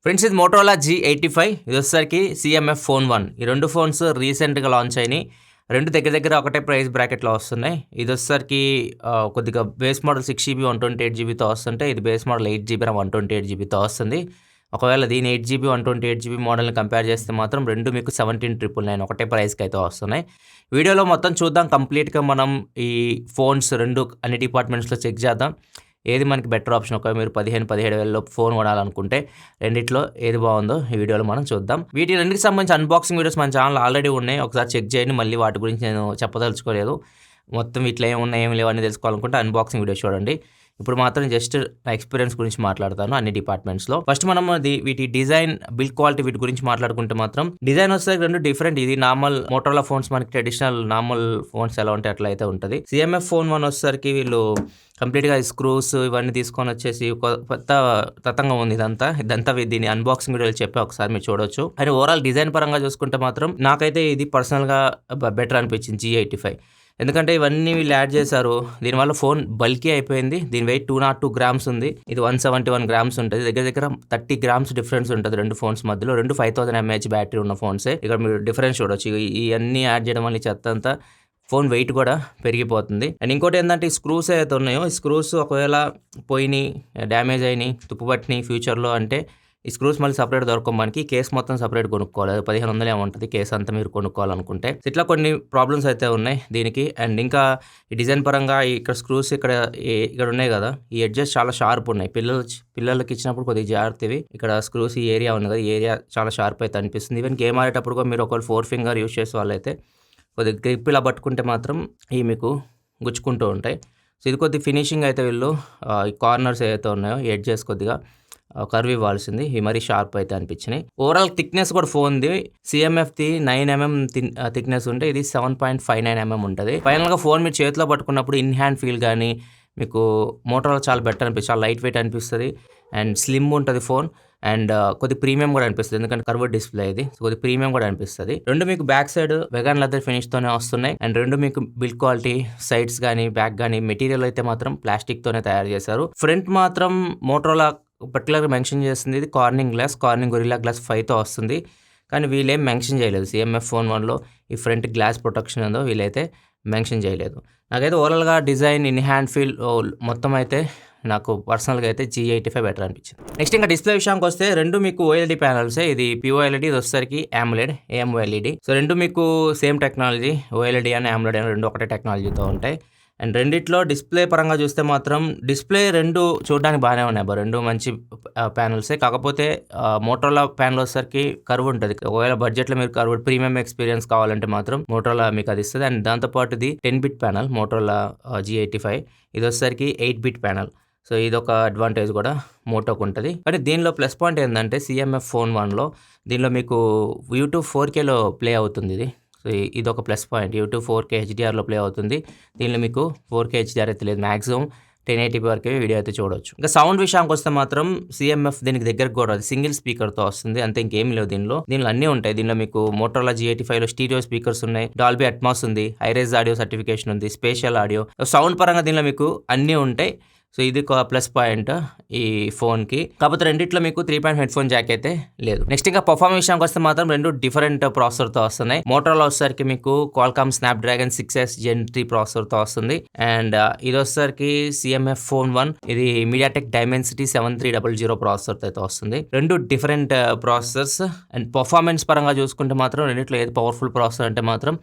Friends ఇది Motorola G85 ఇది వచ్చేసరికి CMF ఫోన్ 1 ఈ రెండు ఫోన్స్ రీసెంట్గా లాంచ్ అయినాయి. రెండు దగ్గర దగ్గర ఒకటే ప్రైస్ బ్రాకెట్లో వస్తున్నాయి. ఇది వచ్చేసరికి కొద్దిగా బేస్ మోడల్ 6GB 128GBతో వస్తుంటే ఇది బేస్ మోడల్ 8GB RAM 128GBతో వస్తుంది. ఒకవేళ దీని 8GB 128GB మోడల్ని కంపేర్ చేస్తే మాత్రం రెండు మీకు 17,999 ఒకటే ప్రైస్కి అయితే వస్తున్నాయి. వీడియోలో మొత్తం చూద్దాం, కంప్లీట్గా మనం ఈ ఫోన్స్ రెండు అన్ని డిపార్ట్మెంట్స్లో చెక్ చేద్దాం. ఏది మనకి బెటర్ ఆప్షన్. ఒకవేళ మీరు 17,000 ఫోన్ కొనాలనుకుంటే రెండిట్లో ఏది బాగుందో ఈ వీడియోలో మనం చూద్దాం. వీటి రెండింటికి సంబంధించి అన్బాక్సింగ్ వీడియోస్ మన ఛానల్ ఆల్రెడీ ఉన్నాయి, ఒకసారి చెక్ చేయండి. మళ్ళీ వాటి గురించి నేను చెప్పదలుచుకోలేదు. మొత్తం ఇట్లా ఏమున్నాయి ఏమి లేవు అని తెలుసుకోవాలనుకుంటే అన్బాక్సింగ్ వీడియో చూడండి. ఇప్పుడు మాత్రం జస్ట్ నా ఎక్స్పీరియన్స్ గురించి మాట్లాడతాను అన్ని డిపార్ట్మెంట్స్లో. ఫస్ట్ మనం వీటి డిజైన్, బిల్డ్ క్వాలిటీ వీటి గురించి మాట్లాడుకుంటే మాత్రం డిజైన్ వస్తే రెండు డిఫరెంట్. ఇది నార్మల్ మోటోరోలా ఫోన్స్ మనకి ట్రెడిషనల్ నార్మల్ ఫోన్స్ ఎలా ఉంటే అట్లా అయితే ఉంటుంది. CMF ఫోన్ 1 వచ్చేసరికి వీళ్ళు కంప్లీట్గా స్క్రూస్ ఇవన్నీ తీసుకొని వచ్చేసి కొత్త తతంగా ఉంది. ఇదంతా దీని అన్బాక్సింగ్ వీడియోలు చెప్పే ఒకసారి మీరు చూడొచ్చు. అండ్ ఓవరాల్ డిజైన్ పరంగా చూసుకుంటే మాత్రం నాకైతే ఇది పర్సనల్గా బెటర్ అనిపించింది G85. ఎందుకంటే ఇవన్నీ వీళ్ళు యాడ్ చేశారు. దీనివల్ల ఫోన్ బల్కీ అయిపోయింది. దీని వెయిట్ 202 గ్రామ్స్ ఉంది. ఇది 171 గ్రామ్స్ ఉంటుంది. దగ్గర దగ్గర 30 గ్రామ్స్ డిఫరెన్స్ ఉంటుంది రెండు ఫోన్స్ మధ్యలో. రెండు 5000 mAh బ్యాటరీ ఉన్న ఫోన్సే. ఇక్కడ మీరు డిఫరెన్స్ చూడొచ్చు. ఇవన్నీ యాడ్ చేయడం వల్ల ఈ చెత్త అంతా ఫోన్ వెయిట్ కూడా పెరిగిపోతుంది. అండ్ ఇంకోటి ఏంటంటే ఈ స్క్రూస్ ఏదైతే ఉన్నాయో ఈ స్క్రూస్ ఒకవేళ పోయినాయి, డ్యామేజ్ అయినాయి, తుప్పుపట్టినాయి ఫ్యూచర్లో అంటే ఈ స్క్రూస్ మళ్ళీ సపరేట్ దొరకం. మనకి కేస్ మొత్తం సపరేట్ కొనుక్కోవాలి. 1500 ఏమో ఉంటుంది కేస్ అంతా మీరు కొనుక్కోవాలనుకుంటే. ఇట్లా కొన్ని ప్రాబ్లమ్స్ అయితే ఉన్నాయి దీనికి. అండ్ ఇంకా ఈ డిజైన్ పరంగా ఇక్కడ స్క్రూస్ ఇక్కడ ఉన్నాయి కదా, ఈ ఎడ్జెస్ చాలా షార్ప్ ఉన్నాయి. పిల్లలకి ఇచ్చినప్పుడు కొద్దిగా జాగ్రత్తవి. ఇక్కడ స్క్రూస్ ఈ ఏరియా ఉంది కదా, ఈ ఏరియా చాలా షార్ప్ అయితే అనిపిస్తుంది. ఈవెన్ గేమ్ ఆడేటప్పుడు కూడా మీరు ఒకవేళ 4 ఫింగర్ యూస్ చేసే వాళ్ళైతే కొద్దిగా గ్రిప్ ఇలా పట్టుకుంటే మాత్రం ఇవి మీకు గుచ్చుకుంటూ ఉంటాయి. సో ఇది కొద్ది ఫినిషింగ్ అయితే వీళ్ళు ఈ కార్నర్స్ ఏవైతే ఉన్నాయో ఈ ఎడ్జెస్ కొద్దిగా కర్వ్ ఇవ్వాల్సింది. ఇవి మరీ షార్ప్ అయితే అనిపించినాయి. ఓవరాల్ థిక్నెస్ కూడా ఫోన్ది CMFది 9mm థిక్నెస్ ఉంటే ఇది 7.59mm ఉంటుంది. ఫైనల్గా ఫోన్ మీరు చేతిలో పట్టుకున్నప్పుడు ఇన్ హ్యాండ్ ఫీల్ కానీ మీకు మోటోరోలా చాలా బెటర్ అనిపిస్తుంది. చాలా లైట్ వెయిట్ అనిపిస్తుంది అండ్ స్లిమ్ ఉంటుంది ఫోన్. అండ్ కొద్ది ప్రీమియం కూడా అనిపిస్తుంది ఎందుకంటే కర్వ్డ్ డిస్ప్లే ఇది. కొద్ది ప్రీమియం కూడా అనిపిస్తుంది. రెండు మీకు బ్యాక్ సైడ్ వెగన్ లెదర్ ఫినిష్తోనే వస్తున్నాయి. అండ్ రెండు మీకు బిల్డ్ క్వాలిటీ సైడ్స్ కానీ బ్యాక్ కానీ మెటీరియల్ అయితే మాత్రం ప్లాస్టిక్తోనే తయారు చేశారు. ఫ్రంట్ మాత్రం మోటోరోలా పర్టికులర్గా మెన్షన్ చేస్తుంది ఇది కార్నింగ్ గొరిల్లా గ్లాస్ 5తో వస్తుంది. కానీ వీళ్ళేం మెన్షన్ చేయలేదు CMF ఫోన్ 1లో ఈ ఫ్రంట్ గ్లాస్ ప్రొటెక్షన్ ఉందో వీళ్ళైతే మెన్షన్ చేయలేదు. నాకైతే ఓవరాల్గా డిజైన్, ఇన్ హ్యాండ్ ఫీల్ మొత్తం అయితే నాకు పర్సనల్గా అయితే G85 బెటర్ అనిపించింది. నెక్స్ట్ ఇంకా డిస్ప్లే విషయానికి వస్తే రెండు మీకు OLED ప్యానల్సే. ఇది POLED, ఇది వచ్చేసరికి AMOLED. సో రెండు మీకు సేమ్ టెక్నాలజీ, OLED అని AMOLED అని రెండు ఒకటే టెక్నాలజీతో ఉంటాయి. అండ్ రెండిట్లో డిస్ప్లే పరంగా చూస్తే మాత్రం డిస్ప్లే రెండు చూడడానికి బాగానే ఉన్నాయి. రెండు మంచి ప్యానల్సే. కాకపోతే మోటోరోలా ప్యానల్ వచ్చేసరికి కర్వ్ ఉంటుంది. ఒకవేళ బడ్జెట్లో మీరు కర్వ్ ప్రీమియం ఎక్స్పీరియన్స్ కావాలంటే మాత్రం మోటోరోలా మీకు అది ఇస్తుంది. అండ్ దాంతోపాటు ఇది 10-bit ప్యానల్ మోటోరోలా G85. ఇది వచ్చేసరికి 8-bit ప్యానల్. సో ఇది ఒక అడ్వాంటేజ్ కూడా మోటోకు ఉంటుంది. కానీ దీనిలో ప్లస్ పాయింట్ ఏంటంటే CMF ఫోన్ 1లో దీనిలో మీకు YouTube 4Kలో ప్లే అవుతుంది ఇది. సో ఇది ఒక ప్లస్ పాయింట్. YouTube 4K HDRలో ప్లే అవుతుంది. దీనిలో మీకు 4K HDR అయితే లేదు. మ్యాక్సిమం 1080p వరకే వీడియో అయితే చూడవచ్చు. ఇంకా సౌండ్ విషయానికి వస్తే మాత్రం CMF దీనికి దగ్గరకు కూడా సింగిల్ స్పీకర్తో వస్తుంది. అంతే ఇంకేం లేవు దీనిలో అన్నీ ఉంటాయి. దీనిలో మీకు మోటోరోలా G85లో స్టీరియో స్పీకర్స్ ఉన్నాయి, డాల్బీ అట్మాస్ ఉంది, హైరేజ్ ఆడియో సర్టిఫికేషన్ ఉంది, స్పేషియల్ ఆడియో. సౌండ్ పరంగా దీనిలో మీకు అన్నీ ఉంటాయి. సో ఇది ఒక ప్లస్ పాయింట్ ఈ ఫోన్కి. కాకపోతే రెండిట్లో మీకు 3.5 హెడ్ఫోన్ జాక్ అయితే లేదు. నెక్స్ట్ ఇంకా పర్ఫార్మెన్స్ విషయానికి వస్తే మాత్రం రెండు డిఫరెంట్ ప్రాసెసర్తో వస్తున్నాయి. మోటోరోలా వచ్చేసరికి మీకు క్వాల్కామ్ స్నాప్డ్రాగన్ 6S Gen 3 ప్రాసెసర్తో వస్తుంది. అండ్ ఇది వచ్చేసరికి CMF ఫోన్ 1 ఇది మీడియాటెక్ డైమెన్సిటీ 7300 ప్రాసెసర్తో అయితే వస్తుంది. రెండు డిఫరెంట్ ప్రాసెసర్స్. అండ్ పర్ఫార్మెన్స్ పరంగా చూసుకుంటే మాత్రం రెండిట్లో ఏది పవర్ఫుల్ ప్రాసెసర్ అంటే మాత్రం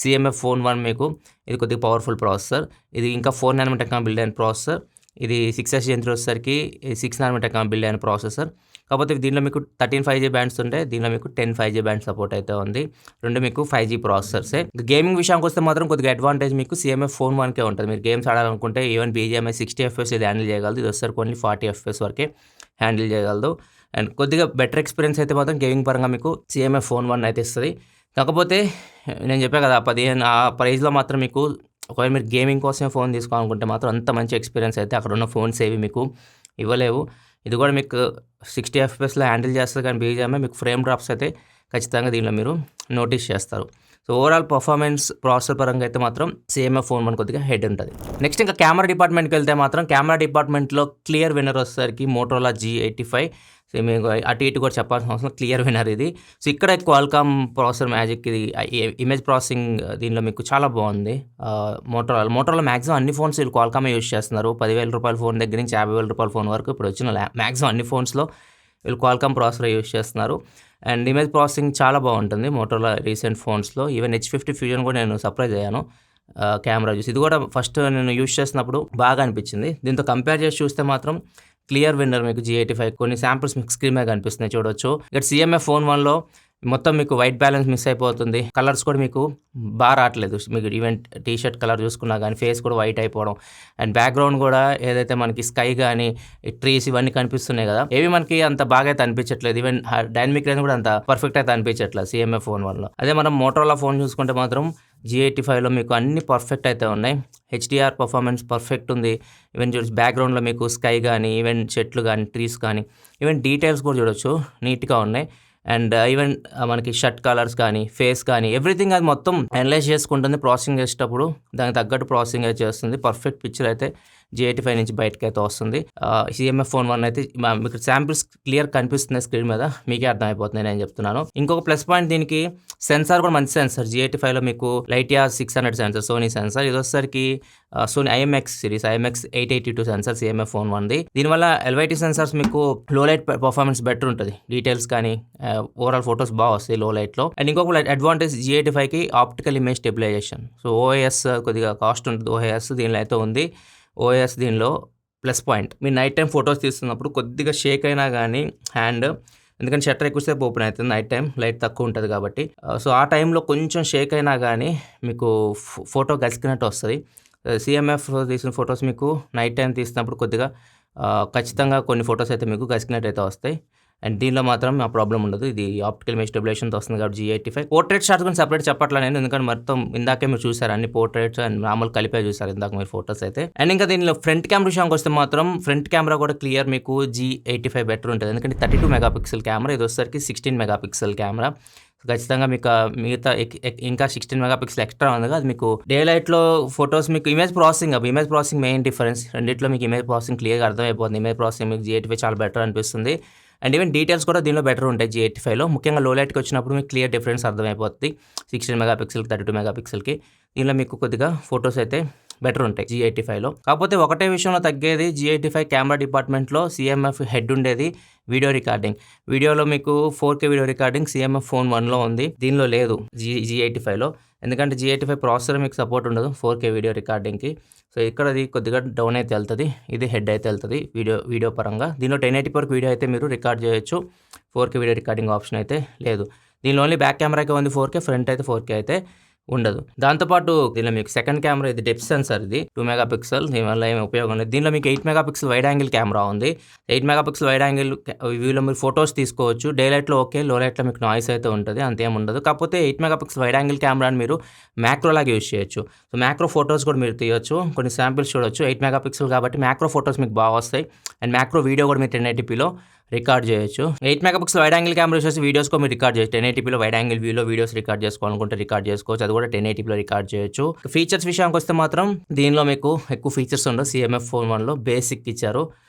CMF ఫోన్ 1 మీకు ఇది కొద్దిగా పవర్ఫుల్ ప్రాసెసర్. ఇది ఇంకా 4nm టెక్నాలజీ బిల్డ్ అయిన ప్రాసెసర్. ఇది 6S Gen 3 వచ్చేసరికి 6nm టెక్నాలజీ బిల్డ్ అయిన ప్రాసెసర్. కాకపోతే దీనిలో మీకు 13 5G బ్యాండ్స్ ఉంటాయి. దీనిలో మీకు 10 5G బ్యాండ్ సపోర్ట్ అయితే ఉంది. రెండు మీకు 5G ప్రాసెసర్సే. గేమింగ్ విషయానికి వస్తే మాత్రం కొద్దిగా అడ్వాంటేజ్ మీకు CMF ఫోన్ 1కే ఉంటుంది. మీరు గేమ్స్ ఆడాలనుకుంటే ఈవెన్ BGMI 60 FPS ఇది హ్యాండిల్ చేయగలదు. ఇది వచ్చేసరికి ఓన్లీ 40 FPS వరకే హ్యాండిల్ చేయగలదు. అండ్ కొద్దిగా బెటర్ ఎక్స్పీరియన్స్ అయితే మాత్రం గేమింగ్ పరంగా మీకు CMF ఫోన్ 1 అయితే ఇస్తుంది. కాకపోతే నేను చెప్పా కదా 15 ఆ ప్రైస్లో మాత్రం మీకు ఒకవేళ మీరు గేమింగ్ కోసమే ఫోన్ తీసుకోవాలనుకుంటే మాత్రం అంత మంచి ఎక్స్పీరియన్స్ అయితే అక్కడ ఉన్న ఫోన్స్ ఏవి మీకు ఇవ్వలేవు. ఇది కూడా మీకు 60 FPSలో హ్యాండిల్ చేస్తుంది. కానీ BGMI మీకు ఫ్రేమ్ డ్రాప్స్ అయితే ఖచ్చితంగా దీనిలో మీరు నోటీస్ చేస్తారు. So so overall performance processor పరంగా అయితే మాత్రం CMF ఫోన్ 1 కొద్దిగా హెడ్ ఉంటుంది. నెక్స్ట్ ఇంకా కెమెరా డిపార్ట్మెంట్కి వెళ్తే మాత్రం కెమెరా డిపార్ట్మెంట్లో క్లియర్ విన్నర్ వచ్చేసరికి మోటోరోలా G85. సో మీకు అటు ఇటు కూడా చెప్పాల్సిన అవసరం, క్లియర్ విన్నర్ ఇది. సో ఇక్కడ క్వాల్కామ్ ప్రాసెసర్ మ్యాజిక్ ఇది ఇమేజ్ ప్రాసెసింగ్ దీనిలో మీకు చాలా బాగుంది. మోటోరోలా మ్యాక్సిమం అన్ని ఫోన్స్ వీళ్ళు క్వాల్కామే యూస్ చేస్తున్నారు. 10,000 రూపాయల ఫోన్ దగ్గర నుంచి 50,000 రూపాయల ఫోన్ వరకు ఇప్పుడు వచ్చిన మ్యాక్సిమం అన్ని ఫోన్స్లో వీళ్ళు క్వాల్కామ్ ప్రాసెసర్ యూస్ చేస్తున్నారు. అండ్ ఇమేజ్ ప్రాసెసింగ్ చాలా బాగుంటుంది మోటోరోలా రీసెంట్ ఫోన్స్లో. ఈవెన్ H50 ఫ్యూజన్ కూడా నేను సర్ప్రైజ్ అయ్యాను కెమెరా చూసి. ఇది కూడా ఫస్ట్ నేను యూస్ చేసినప్పుడు బాగా అనిపించింది. దీంతో కంపేర్ చేసి చూస్తే మాత్రం క్లియర్ విన్నర్ మీకు G85. కొన్ని శాంపుల్స్ మీకు స్క్రీన్ మీద కనిపిస్తున్నాయి చూడొచ్చు. ఇక్కడ CMF ఫోన్ 1లో మొత్తం మీకు వైట్ బ్యాలెన్స్ మిస్ అయిపోతుంది. కలర్స్ కూడా మీకు బాగా రావట్లేదు. మీకు ఈవెన్ టీ షర్ట్ కలర్ చూసుకున్నా కానీ ఫేస్ కూడా వైట్ అయిపోవడం, అండ్ బ్యాక్గ్రౌండ్ కూడా ఏదైతే మనకి స్కై కానీ ట్రీస్ ఇవన్నీ కనిపిస్తున్నాయి కదా, ఏవి మనకి అంత బాగా అయితే అనిపించట్లేదు. ఈవెన్ డైనమిక్ రేంజ్ కూడా అంత పర్ఫెక్ట్ అయితే అనిపించట్లేదు CMF ఫోన్ 1లో. అదే మనం మోటోరోలా ఫోన్ చూసుకుంటే మాత్రం G85లో మీకు అన్ని పర్ఫెక్ట్ అయితే ఉన్నాయి. HDR పర్ఫార్మెన్స్ పర్ఫెక్ట్ ఉంది. ఈవెన్ చూడొచ్చు బ్యాక్గ్రౌండ్లో మీకు స్కై కానీ ఈవెన్ చెట్లు కానీ ట్రీస్ కానీ ఈవెన్ డీటెయిల్స్ కూడా చూడొచ్చు నీట్గా ఉన్నాయి. అండ్ ఈవెన్ మనకి షర్ట్ కలర్స్ కానీ ఫేస్ కానీ ఎవ్రీథింగ్ అది మొత్తం అనలైజ్ చేసుకుంటుంది. ప్రాసెసింగ్ చేసేటప్పుడు దానికి తగ్గట్టు ప్రాసెసింగ్ అయితే చేస్తుంది. పర్ఫెక్ట్ పిక్చర్ అయితే G85 నుంచి బయటకి అయితే వస్తుంది. CMF ఫోన్ 1 అయితే మీకు శాంపిల్స్ క్లియర్ కనిపిస్తుంది స్క్రీన్ మీద, మీకే అర్థమైపోతుంది నేను చెప్తున్నాను. ఇంకొక ప్లస్ పాయింట్ దీనికి సెన్సార్ కూడా మంచి సెన్సార్. G85లో మీకు లైటియా 600 సెన్సార్, సోనీ సెన్సార్. ఇది వచ్చేసరికి Sony IMX series IMX 882 sensor CMF phone 1ది. దీనివల్ల LYT సెన్సార్స్ మీకు లో లైట్ పర్ఫార్మెన్స్ బెటర్ ఉంటుంది. డీటెయిల్స్ కానీ ఓవరాల్ ఫొటోస్ బాగా వస్తాయి లో లైట్లో. అండ్ ఇంకొక అడ్వాంటేజ్ G85కి optical image stabilization. So OIS కొద్దిగా కాస్ట్ ఉంటుంది. OIS దీనిలో అయితే ఉంది. OIS దీనిలో ప్లస్ పాయింట్. మీరు నైట్ టైం ఫొటోస్ తీస్తున్నప్పుడు కొద్దిగా షేక్ అయినా కానీ హ్యాండ్, ఎందుకంటే షట్టర్ ఎక్కువసేపు ఓపెన్ అవుతుంది నైట్ టైం, లైట్ తక్కువ ఉంటుంది కాబట్టి. సో ఆ టైంలో కొంచెం షేక్ అయినా కానీ మీకు ఫోటో గసికినట్టు వస్తుంది. CMF తీసిన ఫొటోస్ మీకు నైట్ టైం తీసినప్పుడు కొద్దిగా ఖచ్చితంగా కొన్ని ఫొటోస్ అయితే మీకు గసికినట్టు అయితే వస్తాయి. అండ్ దీనిలో మాత్రం ఆ ప్రాబ్లం ఉండదు. ఇది ఆప్టికల్ ఇమేజ్ స్టెబిలైజేషన్తో వస్తుంది కాబట్టి G85. పోర్ట్రేట్ షాట్స్ గురించి సపరేట్ చెప్పట్లా నేను, ఎందుకంటే మొత్తం ఇందాకే మీరు చూసారు అన్ని పోర్ట్రేట్స్ అండ్ నార్మల్ కలిపే చూసారు ఇందాక మీరు ఫొటోస్ అయితే. అండ్ ఇంకా దీనిలో ఫ్రంట్ కెమెరా విషయానికి వస్తే మాత్రం ఫ్రంట్ కెమెరా కూడా క్లియర్ మీకు G85 బెటర్ ఉంటుంది. ఎందుకంటే 32 మెగాపిక్సెల్ కెమెరా, ఇది వచ్చేసరికి 16 మెగాపిక్సెల్ కెమెరా. ఖచ్చితంగా మీకు మిగతా ఇంకా 16 మెగాపిక్సెల్ ఎక్స్ట్రా ఉంది. అది మీకు డే లైట్లో ఫొటోస్ మీకు ఇమేజ్ ప్రాసెసింగ్ మెయిన్ డిఫరెన్స్. రెండిట్లో మీకు ఇమేజ్ ప్రాసెసింగ్ క్లియర్గా అర్థమైపోతుంది. ఇమేజ్ ప్రాసెసింగ్ మీకు G85 చాలా బెటర్ అనిపిస్తుంది. అండ్ ఈవెన్ డీటెయిల్స్ కూడా దీనిలో బెటర్ ఉంటాయి G85లో. ముఖ్యంగా లో లైట్కి వచ్చినప్పుడు మీకు క్లియర్ డిఫరెన్స్ అర్థమైపోతుంది 16 మెగాపిక్సెల్కి 32 మెగాపిక్సెల్కి. దీనిలో మీకు కొద్దిగా ఫొటోస్ అయితే బెటర్ ఉంటాయి G85లో. కాకపోతే ఒకటే విషయంలో తగ్గేది, G85 కెమెరా డిపార్ట్మెంట్లో CMF హెడ్ ఉండేది వీడియో రికార్డింగ్. వీడియోలో మీకు 4K video recording CMF phone 1లో ఉంది, దీనిలో లేదు G85లో. ఎందుకంటే G85 ప్రాసెసర్ మీకు సపోర్ట్ ఉండదు 4K వీడియో రికార్డింగ్కి. సో ఇక్కడ అది కొద్దిగా డౌన్ అయితే వెళ్తుంది, ఇది హెడ్ అయితే వెళ్తుంది వీడియో పరంగా. దీనిలో 1080p వరకు వీడియో అయితే మీరు రికార్డ్ చేయొచ్చు. 4K వీడియో రికార్డింగ్ ఆప్షన్ అయితే లేదు. దీనిలో ఓన్లీ బ్యాక్ కెమెరాకే ఉంది 4K, ఫ్రంట్ అయితే 4K అయితే ఉండదు. దాంతోపాటు దీనిలో మీకు సెకండ్ కెమెరా ఇది డెప్త్ సెన్సార్, ఇది 2 మెగాపిక్సెల్. దీనివల్ల ఏమి ఉపయోగం లేదు. దీనిలో మీకు 8 మెగాపిక్సెల్ వైడ్ యాంగిల్ కెమెరా ఉంది. 8 మెగాపిక్సెల్ వైడ్ యాంగిల్ వ్యూలో మీరు ఫొటోస్ తీసుకోవచ్చు. డే లైట్లో ఓకే, లో లైట్లో మీకు నాయిస్ అయితే ఉంటుంది, అంతేం ఉండదు. కాకపోతే 8 మెగాపిక్సెల్ వైడ్ యాంగిల్ కెమెరాని మీరు మ్యాక్రోలాగా యూజ్ చేయొచ్చు. సో మ్యాక్రో ఫొటోస్ కూడా మీరు తీయొచ్చు, కొన్ని శాంపిల్స్ చూడొచ్చు. 8 మెగాపిక్సెల్ కాబట్టి మ్యాక్రో ఫొటోస్ మీకు బాగా వస్తాయి. అండ్ మ్యాక్రో వీడియో కూడా మీరు 1080pలో రికార్డ్ చేయొచ్చు. 8 మెగాపిక్సెల్ వైడ్ యాంగిల్ కెమెరా వచ్చేసి వీడియోస్ కూడా మీరు రికార్డ్ చేయొచ్చు. 1080pలో వైడ్ యాంగిల్ వ్యూలో వీడియోస్ రికార్డ్ చేసుకోవాలనుకుంటే రికార్డ్ చేసుకోవచ్చు. అది కూడా 1080pలో రికార్డ్ చేయొచ్చు. ఫీచర్స్ విషయానికి వస్తే మాత్రం దీనిలో మీకు ఎక్కువ ఫీచర్స్ ఉండవు. CMF ఫోన్ 1లో బేసిక్ ఇచ్చారు.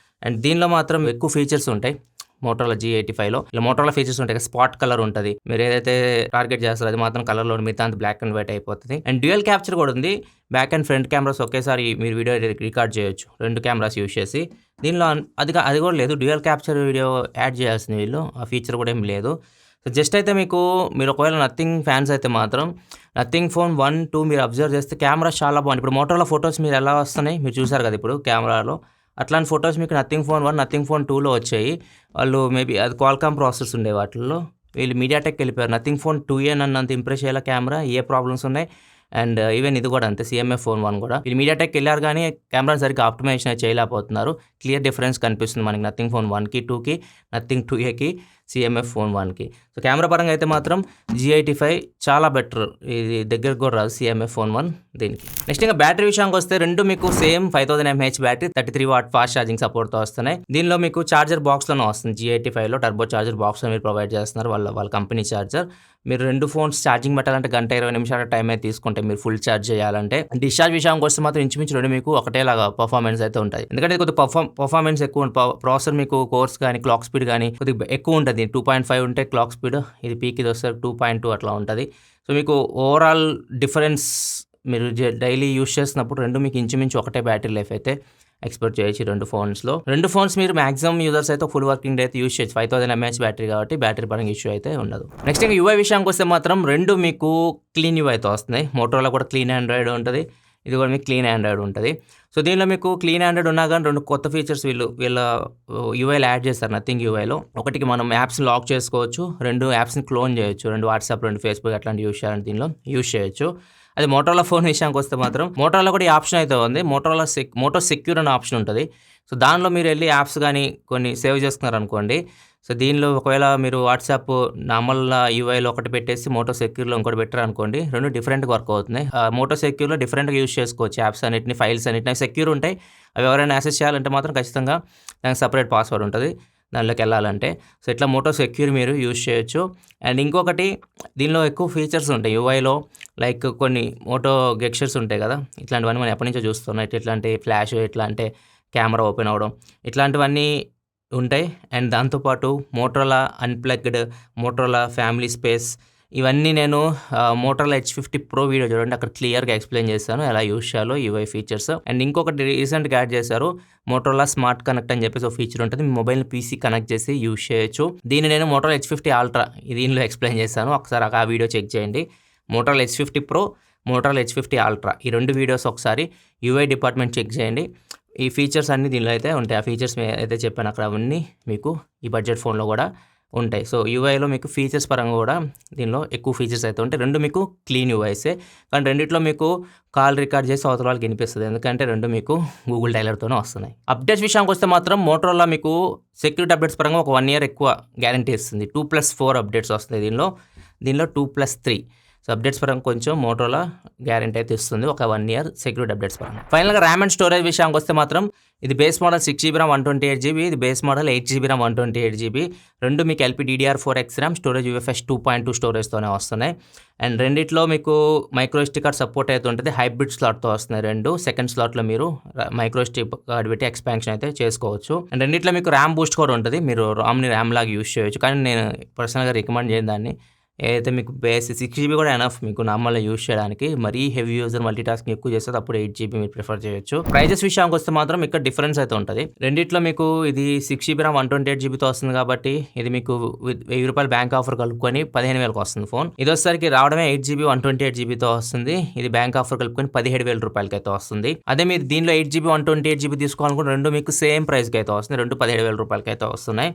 అండ్ దీనిలో మాత్రం ఎక్కువ ఫీచర్స్ ఉంటాయి మోటోరోలా G85లో. ఇలా మోటోరోలా ఫీచర్స్ ఉంటాయి, స్పాట్ కలర్ ఉంటుంది. మీరు ఏదైతే టార్గెట్ చేస్తారో అది మాత్రం కలర్లో, మిగతా అంత బ్లాక్ అండ్ వైట్ అయిపోతుంది. అండ్ డ్యూయల్ క్యాప్చర్ కూడా ఉంది. బ్యాక్ అండ్ ఫ్రంట్ కెమెరాస్ ఒకేసారి మీరు వీడియో రికార్డ్ చేయొచ్చు, 2 కెమెరాస్ యూజ్ చేసి. దీనిలో అది కూడా లేదు, డ్యూయల్ క్యాప్చర్ వీడియో యాడ్ చేయాల్సిన వీళ్ళు, ఆ ఫీచర్ కూడా ఏం లేదు. సో జస్ట్ అయితే మీరు ఒకవేళ నథింగ్ ఫ్యాన్స్ అయితే మాత్రం నథింగ్ ఫోన్ 1, 2 మీరు అబ్జర్వ్ చేస్తే కెమెరా చాలా బాగుంది. ఇప్పుడు మోటోరోలా ఫొటోస్ మీరు ఎలా వస్తున్నాయి మీరు చూసారు కదా ఇప్పుడు కెమెరాలో, అట్లాంటి ఫొటోస్ మీకు నథింగ్ ఫోన్ 1, నథింగ్ ఫోన్ 2లో వచ్చాయి. వాళ్ళు మేబీ అది క్వాల్కామ్ ప్రాసెస్ ఉండే వాటిల్లో, వీళ్ళు మీడియాటెక్ వెళ్ళిపోయారు. నథింగ్ ఫోన్ 2A నన్నంత ఇంప్రెస్ చేయాల కెమెరా, ఏ ప్రాబ్లమ్స్ ఉన్నాయి. అండ్ ఈవెన్ ఇది కూడా అంతే, CMF ఫోన్ 1 కూడా వీళ్ళు మీడియాటెక్ వెళ్ళారు కానీ కెమెరాని సరిగ్గా ఆప్టిమైజేషన్ చేయలేకపోతున్నారు. క్లియర్ డిఫరెన్స్ కనిపిస్తుంది మనకి నథింగ్ ఫోన్ 1కి 2కి, నథింగ్ 2Aకి, CMF ఫోన్ 1కి. సో కెమెరా పరంగా అయితే మాత్రం G85 చాలా బెటర్, ఇది దగ్గరకు కూడా రాదు CMF ఫోన్ 1 దీనికి. నెక్స్ట్ ఇంకా బ్యాటరీ విషయానికి వస్తే రెండు మీకు same 5000 mAh battery, 33 watt fast charging సపోర్ట్తో వస్తున్నాయి. దీనిలో మీకు చార్జర్ బాక్స్లోనే వస్తుంది. G85లో టర్బో చార్జర్ బాక్స్లో మీరు ప్రొవైడ్ చేస్తున్నారు, వాళ్ళ కంపెనీ చార్జర్. మీరు 2 ఫోన్స్ ఛార్జింగ్ పెట్టాలంటే గంట 20 నిమిషాల టైం అయితే తీసుకుంటాయి మీరు ఫుల్ ఛార్జ్ చేయాలంటే. డిశ్చార్జ్ విషయానికి వస్తే మాత్రం ఇంచుమించు 2 మీకు ఒకటేలాగా పర్ఫార్మెన్స్ అయితే ఉంటాయి. ఎందుకంటే కొద్దిగా పర్ఫార్మెన్స్ ఎక్కువ ప్రాసెసర్ మీకు కోర్స్ కానీ క్లాక్ స్పీడ్ కానీ కొద్దిగా ఎక్కువ ఉంటుంది. 2.5 ఉంటే క్లాక్ స్పీడ్, ఇది పీక్ ఇది వస్తే 2.2 అట్లా ఉంటుంది. సో మీకు ఓవరాల్ డిఫరెన్స్ మీరు డైలీ యూస్ చేసినప్పుడు 2 మీకు ఇంచుమించు ఒకటే బ్యాటరీ లైఫ్ అయితే ఎక్స్పెక్ట్ చేయొచ్చు. 2 ఫోన్స్లో 2 ఫోన్స్ మీరు మాక్సిమం యూజర్స్ అయితే ఫుల్ వర్కింగ్ డే అయితే యూస్ చేయొచ్చు. 5000 mAh బ్యాటరీ కాబట్టి బ్యాటరీ పరంగా ఇష్యూ అయితే ఉండదు. నెక్స్ట్ ఇంకా యూఐ విషయానికి వస్తే మాత్రం 2 మీకు క్లీన్ యూఐ అయితే వస్తున్నాయి. మోటరోలా కూడా క్లీన్ ఆండ్రాయిడ్ ఉంటుంది, ఇది కూడా మీకు క్లీన్ ఆండ్రాయిడ్ ఉంటుంది. సో దీనిలో మీకు క్లీన్ ఆండ్రాయిడ్ ఉన్నా కానీ 2 కొత్త ఫీచర్స్ వీళ్ళ యూఐలో యాడ్ చేస్తారు నథింగ్ యూఐలో. ఒకటికి మనం యాప్స్ని లాక్ చేసుకోవచ్చు, 2 యాప్స్ని క్లోన్ చేయొచ్చు, 2 వాట్సాప్ 2 ఫేస్బుక్ అట్లాంటి యూస్ చేయాలంటే దీనిలో యూస్ చేయొచ్చు. అది మోటరోలా ఫోన్ విషయానికి వస్తే మాత్రం మోటరోలా కూడా ఈ ఆప్షన్ అయితే ఉంది. మోటో సెక్యూర్ అనే ఆప్షన్ ఉంటుంది. సో దానిలో మీరు వెళ్ళి యాప్స్ కానీ కొన్ని సేవ్ చేసుకున్నారనుకోండి. సో దీనిలో ఒకవేళ మీరు వాట్సాప్ నార్మల్ యూఐలో ఒకటి పెట్టేసి మోటో సెక్యూర్లో ఇంకోటి పెట్టారనుకోండి, 2 డిఫరెంట్గా వర్క్ అవుతున్నాయి. మోటో సెక్యూర్లో డిఫరెంట్గా యూస్ చేసుకోవచ్చు యాప్స్ అన్నిటిని, ఫైల్స్ అన్నిటిని సెక్యూర్ ఉంటాయి. అవి ఎవరైనా యాక్సెస్ చేయాలంటే మాత్రం ఖచ్చితంగా దానికి సపరేట్ పాస్వర్డ్ ఉంటుంది దానిలోకి వెళ్ళాలంటే. సో ఇట్లా మోటో సెక్యూర్ మీరు యూస్ చేయొచ్చు. అండ్ ఇంకొకటి దీనిలో ఎక్కువ ఫీచర్స్ ఉంటాయి యూఐలో, లైక్ కొన్ని మోటో గెస్చర్స్ ఉంటాయి కదా, ఇట్లాంటివన్నీ మనం ఎప్పటి నుంచో చూస్తున్నాం. ఇట్లాంటి ఫ్లాష్, ఎట్లా అంటే కెమెరా ఓపెన్ అవ్వడం, ఇట్లాంటివన్నీ ఉంటాయి. అండ్ దాంతోపాటు Motorola unplugged, Motorola family space, ఇవన్నీ నేను మోటరోలా H50 Pro వీడియో చూడండి, అక్కడ క్లియర్గా ఎక్స్ప్లెయిన్ చేశాను ఎలా యూస్ చేయాలో యూఐ ఫీచర్స్. అండ్ ఇంకొకటి రీసెంట్గా యాడ్ చేశారు మోటరోలా స్మార్ట్ కనెక్ట్ అని చెప్పేసి ఒక ఫీచర్ ఉంటుంది. మీ మొబైల్ని పీసీ కనెక్ట్ చేసి యూస్ చేయొచ్చు. దీన్ని నేను మోటరోలా H50 Ultra దీనిలో ఎక్స్ప్లెయిన్ చేశాను, ఒకసారి ఆ వీడియో చెక్ చేయండి. Motorola H50 Pro, Motorola H50 Ultra, ఈ 2 వీడియోస్ ఒకసారి యూఐ డిపార్ట్మెంట్ చెక్ చేయండి. ఈ ఫీచర్స్ అన్నీ దీనిలో అయితే ఉంటాయి. ఆ ఫీచర్స్ అయితే చెప్పాను అక్కడ అవన్నీ మీకు ఈ బడ్జెట్ ఫోన్లో కూడా ఉంటాయి. సో యూఐలో మీకు ఫీచర్స్ పరంగా కూడా దీనిలో ఎక్కువ ఫీచర్స్ అయితే ఉంటాయి. 2 మీకు క్లీన్ యూఐసే, కానీ రెండిట్లో మీకు కాల్ రికార్డ్ చేసి అవతల వాళ్ళకి వినిపిస్తుంది, ఎందుకంటే 2 మీకు గూగుల్ డైలర్తోనే వస్తున్నాయి. అప్డేట్స్ విషయానికి వస్తే మాత్రం మోటరోలా మీకు సెక్యూరిటీ అప్డేట్స్ పరంగా ఒక 1 year ఎక్కువ గ్యారంటీ ఇస్తుంది. 2+4 అప్డేట్స్ వస్తాయి దీనిలో 2+3. సో అప్డేట్స్ పరంగా కొంచెం మోటరోలా గ్యారంటీ అయితే ఇస్తుంది, ఒక 1 year సెక్యూరిటీ అప్డేట్స్ పరంగా. ఫైనల్గా ర్యామ్ అండ్ స్టోరేజ్ విషయానికి వస్తే మాత్రం ఇది base model 6GB RAM 128GB, ఇది base model 8GB RAM 128GB. 2 మీకు LPDDR4X RAM, స్టోరేజ్ UFS 2.2 స్టోరేజ్తోనే వస్తున్నాయి. అండ్ రెండిట్లో మీకు మైక్రో SD కార్డ్ సపోర్ట్ అయితే ఉంటుంది. హైబ్రిడ్ స్లాట్తో వస్తున్నాయి 2. సెకండ్ స్లాట్లో మీరు మైక్రో SD కార్డ్ పెట్టి ఎక్స్పాన్షన్ అయితే చేసుకోవచ్చు. అండ్ రెండిట్లో మీకు ర్యామ్ బూస్ట్ కూడా ఉంటుంది, మీరు రామ్ని ర్యామ్ లాగా యూస్ చేయొచ్చు. కానీ నేను పర్సనల్గా రికమెండ్ చేయను దాన్ని. ఏదైతే మీకు బేస్ 6GB కూడా ఎనఫ్ మీకు నార్మల్గా యూస్ చేయడానికి. మరీ హెవీ యూజర్ మల్టీ టాస్కింగ్ ఎక్కువ చేస్తే అప్పుడు 8GB మీరు ప్రిఫర్ చేయొచ్చు. ప్రైజెస్ విషయానికి వస్తే మాత్రం ఇక్కడ డిఫరెన్స్ అయితే ఉంటుంది. రెండిట్లో మీకు ఇది 6GB RAM 128GBతో వస్తుంది కాబట్టి ఇది మీకు ₹1000 బ్యాంక్ ఆఫర్ కలుపుకొని 15,000కి వస్తుంది ఫోన్. ఇది వచ్చేసరికి రావడమే 8GB 128GBతో వస్తుంది, ఇది బ్యాంక్ ఆఫర్ కలుపుకొని ₹17,000 అయితే వస్తుంది. అదే మీరు దీనిలో 8GB 128GB తీసుకోవాలనుకుంటే 2 మీకు సేమ్ ప్రైస్కి అయితే వస్తుంది, 2 ₹17,000 అయితే వస్తున్నాయి.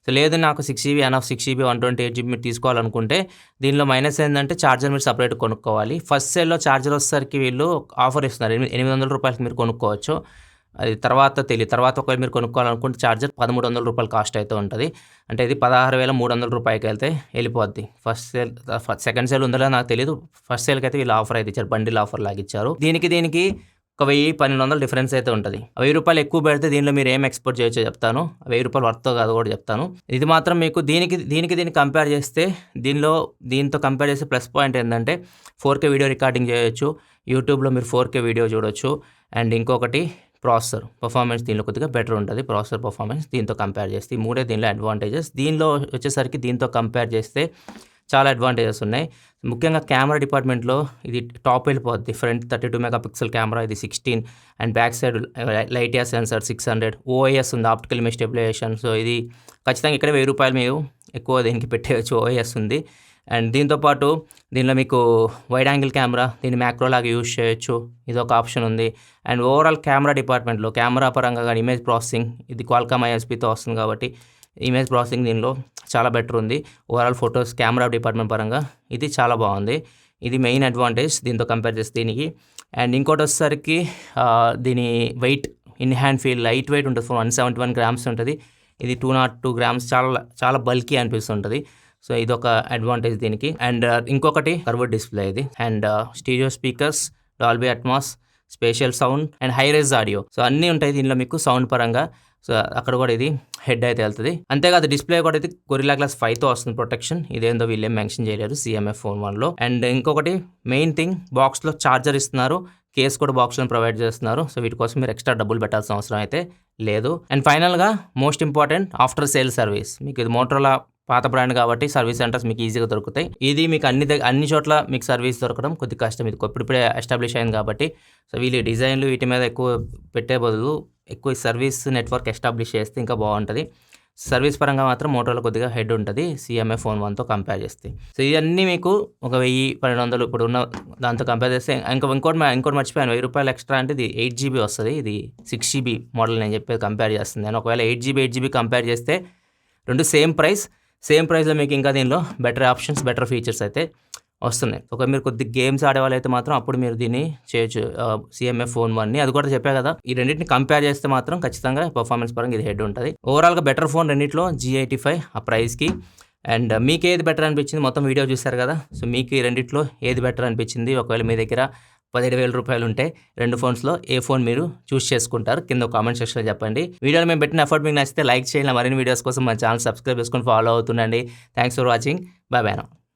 సో లేదు నాకు 6GB ఎనఫ్ 6GB 128GB మీరు తీసుకోవాలనుకుంటే దీనిలో మైనస్ ఏంటంటే ఛార్జర్ మీరు సపరేట్ కొనుక్కోవాలి. ఫస్ట్ సేల్లో ఛార్జర్ వచ్చేసరికి వీళ్ళు ఆఫర్ ఇస్తున్నారు, ₹800 మీరు కొనుక్కోవచ్చు. అది తర్వాత ఒకవేళ మీరు కొనుక్కోవాలనుకుంటే ఛార్జర్ ₹1,300 కాస్ట్ అయితే ఉంటుంది. అంటే ఇది ₹16,300 అయితే వెళ్ళిపోద్ది. ఫస్ట్ సేల్ సెకండ్ సేల్ ఉందో నాకు తెలియదు, ఫస్ట్ సేల్కి అయితే వీళ్ళు ఆఫర్ అయితే ఇచ్చారు, బండిల్ ఆఫర్ లాగా ఇచ్చారు. దీనికి ఒక ₹1,000-1,200 డిఫరెన్స్ అయితే ఉంటుంది. ₹1,000 ఎక్కువ పెడితే దీనిలో మీరు ఏం ఎక్స్పోర్ట్ చేయొచ్చో చెప్తాను, ₹1,000 వర్త్తో కాదు కూడా చెప్తాను. ఇది మాత్రం మీకు దీనికి కంపేర్ చేస్తే దీంతో కంపేర్ చేస్తే ప్లస్ పాయింట్ ఏంటంటే 4K వీడియో రికార్డింగ్ చేయొచ్చు, యూట్యూబ్లో మీరు 4K వీడియో చూడొచ్చు. అండ్ ఇంకొకటి ప్రాసెసర్ పర్ఫార్మెన్స్ దీనిలో కొద్దిగా బెటర్ ఉంటుంది, ప్రాసెసర్ పర్ఫార్మెన్స్ దీంతో కంపేర్ చేస్తే. ఈ 3 దీనిలో అడ్వాంటేజెస్. దీనిలో వచ్చేసరికి దీంతో కంపేర్ చేస్తే చాలా అడ్వాంటేజెస్ ఉన్నాయి. ముఖ్యంగా కెమెరా డిపార్ట్మెంట్లో ఇది టాప్ వెళ్ళిపోద్ది. ఫ్రంట్ 32 MP కెమెరా, ఇది 16. And back side Lytia sensor 600, OIS ఉంది, ఆప్టికల్ ఇమేజ్ స్టెబిలైజేషన్. సో ఇది ఖచ్చితంగా ఇక్కడ ₹1,000 మీరు ఎక్కువ దీనికి పెట్టేయచ్చు, OIS ఉంది. అండ్ దీంతోపాటు దీనిలో మీకు వైడ్ యాంగిల్ కెమెరా, దీన్ని మ్యాక్రో లాగా యూస్ చేయొచ్చు, ఇది ఒక ఆప్షన్ ఉంది. అండ్ ఓవరాల్ కెమెరా డిపార్ట్మెంట్లో కెమెరా పరంగా కానీ ఇమేజ్ ప్రాసెసింగ్ ఇది క్వాల్కామ్ ISPతో వస్తుంది కాబట్టి ఇమేజ్ ప్రాసెసింగ్ దీనిలో చాలా బెటర్ ఉంది. ఓవరాల్ ఫొటోస్ కెమెరా డిపార్ట్మెంట్ పరంగా ఇది చాలా బాగుంది. ఇది మెయిన్ అడ్వాంటేజ్ దీంతో కంపేర్ చేస్తే దీనికి. అండ్ ఇంకోటి వచ్చేసరికి దీని weight, in hand feel light weight ఉంటుంది. 171 grams ఉంటుంది, ఇది 202 grams, చాలా బల్కీ అనిపిస్తుంటుంది. సో ఇది ఒక అడ్వాంటేజ్ దీనికి. అండ్ ఇంకొకటి కర్వ్డ్ డిస్ప్లే ఇది. And stereo speakers, Dolby Atmos, spatial sound and high raise audio. So అన్నీ ఉంటాయి దీనిలో మీకు సౌండ్ పరంగా. సో అక్కడ కూడా ఇది హెడ్ అయితే వెళ్తుంది. అంతేకాదు డిస్ప్లే కూడా ఇది గొరిల్లా గ్లాస్ 5తో వస్తుంది ప్రొటెక్షన్. ఇదేందో వీళ్ళేం మెన్షన్ చేయలేదు CMF ఫోన్ 1లో. అండ్ ఇంకొకటి మెయిన్ థింగ్, బాక్స్లో ఛార్జర్ ఇస్తున్నారు, కేస్ కూడా బాక్స్లో ప్రొవైడ్ చేస్తున్నారు. సో వీటి కోసం మీరు ఎక్స్ట్రా డబ్బులు పెట్టాల్సిన అవసరం అయితే లేదు. అండ్ ఫైనల్గా most important, after sale service. మీకు ఇది మోటరోలా పాత బ్రాండ్ కాబట్టి సర్వీస్ సెంటర్స్ మీకు ఈజీగా దొరుకుతాయి. ఇది మీకు అన్ని చోట్ల మీకు సర్వీస్ దొరకడం కొద్ది కష్టం. ఇది ఇప్పుడిప్పుడే ఎస్టాబ్లిష్ అయింది కాబట్టి. సో వీళ్ళు డిజైన్లు వీటి మీద ఎక్కువ పెట్టే బదులు ఎక్కువ సర్వీస్ నెట్వర్క్ ఎస్టాబ్లిష్ చేస్తే ఇంకా బాగుంటుంది. సర్వీస్ పరంగా మాత్రం మోటరోలా కొద్దిగా హెడ్ ఉంటుంది CMF ఫోన్ 1తో కంపేర్ చేస్తే. సో ఇవన్నీ మీకు ఒక 1000-1200 ఇప్పుడు ఉన్న దాంతో కంపేర్ చేస్తే ఇంకోటి మర్చిపోయాను, ₹1000 ఎక్స్ట్రా అంటే ఇది 8GB వస్తుంది. ఇది 6GB మోడల్ నేను చెప్పేది కంపేర్ చేస్తుంది. నేను ఒకవేళ 8GB కంపేర్ చేస్తే రెండు సేమ్ ప్రైస్లో మీకు ఇంకా దీనిలో బెటర్ ఆప్షన్స్, బెటర్ ఫీచర్స్ అయితే వస్తున్నాయి. ఒక మీరు కొద్ది గేమ్స్ ఆడేవాళ్ళు అయితే మాత్రం అప్పుడు మీరు దీన్ని చేయొచ్చు, CMF ఫోన్ 1ని. అది కూడా చెప్పా కదా, ఈ రెండింటిని కంపేర్ చేస్తే మాత్రం ఖచ్చితంగా పర్ఫార్మెన్స్ పరంగా ఇది హెడ్ ఉంటుంది. ఓవరాల్గా బెటర్ ఫోన్ రెండింటిలో G85 ఆ ప్రైస్కి. అండ్ మీకు ఏది బెటర్ అనిపించింది, మొత్తం వీడియో చూస్తారు కదా. సో మీకు ఈ రెండిట్లో ఏది బెటర్ అనిపించింది, ఒకవేళ మీ దగ్గర ₹17,000 ఉంటే రెండు ఫోన్స్లో ఏ ఫోన్ మీరు చూస్ చేసుకుంటారు, కింద కామెంట్ సెక్షన్లో చెప్పండి. వీడియోలో మేము పెట్టిన ఎఫర్ట్ మీకు నచ్చితే లైక్ చేయండి. మరిన్ని వీడియోస్ కోసం మన ఛానల్ సబ్స్క్రైబ్ చేసుకొని ఫాలో అవుతుండండి. Thanks for watching. Bye bye now.